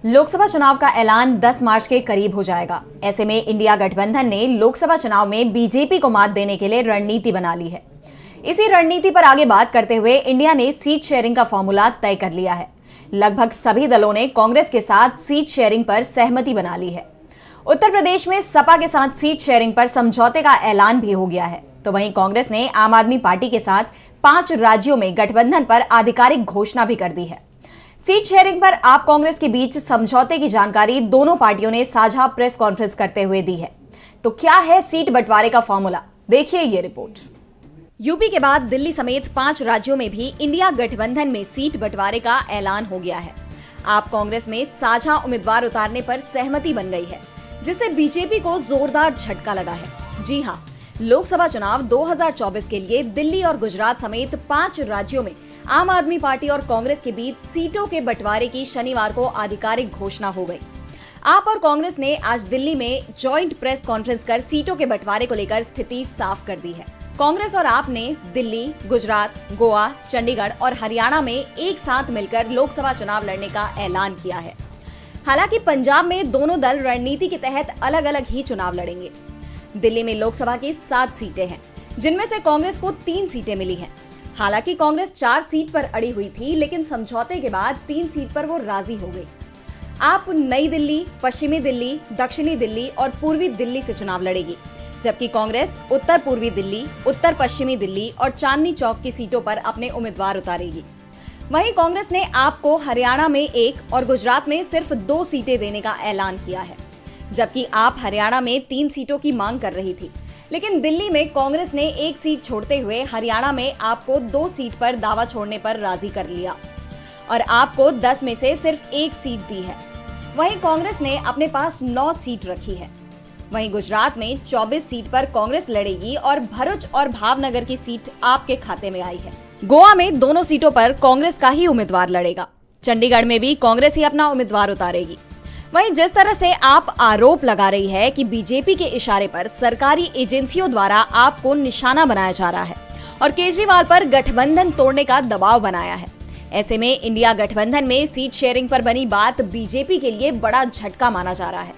लोकसभा चुनाव का ऐलान 10 मार्च के करीब हो जाएगा। ऐसे में इंडिया गठबंधन ने लोकसभा चुनाव में बीजेपी को मात देने के लिए रणनीति बना ली है। इसी रणनीति पर आगे बात करते हुए इंडिया ने सीट शेयरिंग का फॉर्मूला तय कर लिया है। लगभग सभी दलों ने कांग्रेस के साथ सीट शेयरिंग पर सहमति बना ली है। उत्तर प्रदेश में सपा के साथ सीट शेयरिंग पर समझौते का ऐलान भी हो गया है, तो वहीं कांग्रेस ने आम आदमी पार्टी के साथ 5 राज्यों में गठबंधन पर आधिकारिक घोषणा भी कर दी है। सीट शेयरिंग पर आप कांग्रेस के बीच समझौते की जानकारी दोनों पार्टियों ने साझा प्रेस कॉन्फ्रेंस करते हुए दी है। तो क्या है सीट बंटवारे का फॉर्मूला, देखिए ये रिपोर्ट। यूपी के बाद दिल्ली समेत 5 राज्यों में भी इंडिया गठबंधन में सीट बंटवारे का ऐलान हो गया है। आप कांग्रेस में साझा उम्मीदवार उतारने पर सहमति बन गई है, जिससे बीजेपी को जोरदार झटका लगा है। जी हां, लोकसभा चुनाव 2024 के लिए दिल्ली और गुजरात समेत 5 राज्यों में आम आदमी पार्टी और कांग्रेस के बीच सीटों के बंटवारे की शनिवार को आधिकारिक घोषणा हो गई। आप और कांग्रेस ने आज दिल्ली में जॉइंट प्रेस कॉन्फ्रेंस कर सीटों के बंटवारे को लेकर स्थिति साफ कर दी है। कांग्रेस और आप ने दिल्ली, गुजरात, गोवा, चंडीगढ़ और हरियाणा में एक साथ मिलकर लोकसभा चुनाव लड़ने का ऐलान किया है। हालांकि पंजाब में दोनों दल रणनीति के तहत अलग अलग ही चुनाव लड़ेंगे। दिल्ली में लोकसभा की 7 सीटें हैं, जिनमें से कांग्रेस को 3 सीटें मिली हैं। हालांकि कांग्रेस 4 सीट पर अड़ी हुई थी, लेकिन समझौते के बाद 3 सीट पर वो राजी हो गई। आप नई दिल्ली, पश्चिमी दिल्ली, दक्षिणी दिल्ली और पूर्वी दिल्ली से चुनाव लड़ेगी, जबकि कांग्रेस उत्तर पूर्वी दिल्ली, उत्तर पश्चिमी दिल्ली और चांदनी चौक की सीटों पर अपने उम्मीदवार उतारेगी। वहीं कांग्रेस ने आपको हरियाणा में 1 और गुजरात में सिर्फ 2 सीटें देने का ऐलान किया है, जबकि आप हरियाणा में 3 सीटों की मांग कर रही थी। लेकिन दिल्ली में कांग्रेस ने 1 सीट छोड़ते हुए हरियाणा में आपको 2 सीट पर दावा छोड़ने पर राजी कर लिया और आपको 10 में से सिर्फ 1 सीट दी है। वहीं कांग्रेस ने अपने पास 9 सीट रखी है। वहीं गुजरात में 24 सीट पर कांग्रेस लड़ेगी और भरूच और भावनगर की सीट आपके खाते में आई है। गोवा में दोनों सीटों पर कांग्रेस का ही उम्मीदवार लड़ेगा। चंडीगढ़ में भी कांग्रेस ही अपना उम्मीदवार उतारेगी। वहीं जिस तरह से आप आरोप लगा रही है कि बीजेपी के इशारे पर सरकारी एजेंसियों द्वारा आपको निशाना बनाया जा रहा है और केजरीवाल पर गठबंधन तोड़ने का दबाव बनाया है, ऐसे में इंडिया गठबंधन में सीट शेयरिंग पर बनी बात बीजेपी के लिए बड़ा झटका माना जा रहा है।